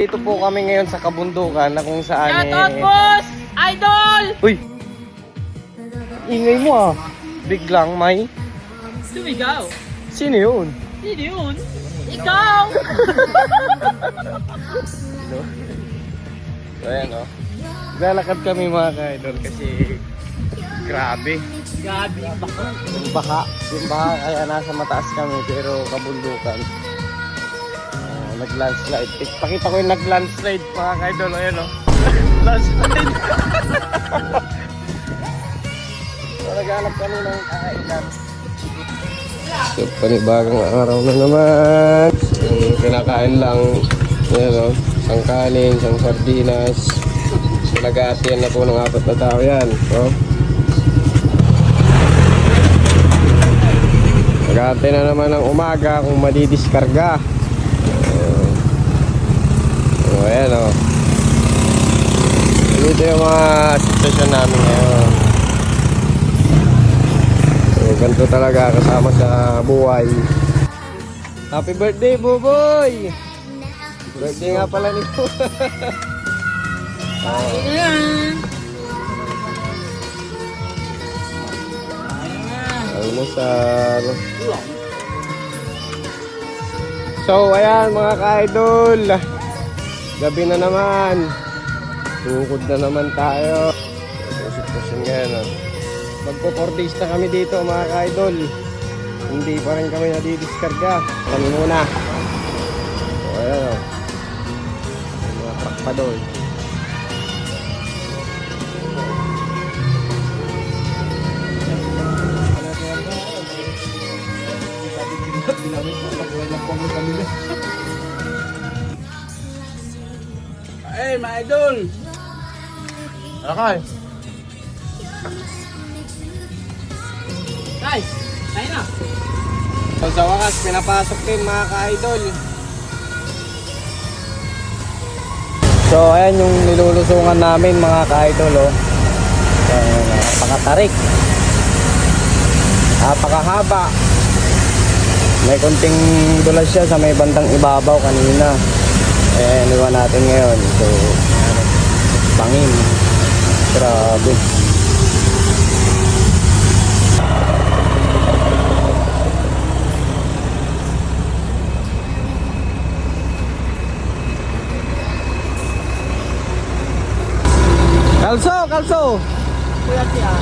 Dito po kami ngayon sa kabundukan na kung saan Shout out, boss! Idol! Uy! Ingay mo ah. Biglang may... Sumigaw. Sino yun? Sino yun? Ikaw! So ayan o. Lalakad kami mga ka-idol kasi grabe. Gabi, baka. Yung baha kaya nasa mataas kami pero kabundukan. Nag-landslide. Pakita ko yung nag-landslide mga ka-idol. Ayan o. Landslide. So naghanap kami ng kakainan. So panibagong araw na naman. Yung kinakain lang. Ayan o. Isang kanin, isang sardinas. Nag-aatiyan na po ng 4 na tao yan. So, nag-aatiyan na naman ng umaga kung madidiskarga. So, ayan o. Dito yung mga sitwasyon namin ngayon. So, ganito talaga kasama sa buhay. Happy birthday, Buboy! Birthday nga pala ni po. Kain na yan! Almusal. So, ayan mga ka-idol. Gabi na naman. Tukod na naman tayo. Sitwasyon ngayon. Magpo 4 days na kami dito mga ka-idol. Hindi pa rin kami nadidiskarga. Kami muna. So, ayan o. Mga truck pa doon. Hey, mga idol! Okay. Guys, kain na! So sa wakas, pinapasok din mga ka-idol. So ayan yung nilulusungan namin mga ka-idol oh. So, napakatarik. Napakahaba. May konting dulas siya sa may bandang ibabaw kanina. Eh, niwan natin ngayon. So, bangin. Grabe. Kalso, kalso. Kuya siya.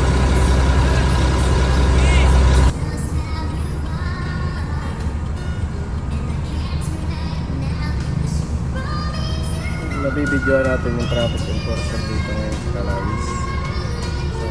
Nabibidyoan natin yung traffic enforcer dito ngayon sa Calawis. So,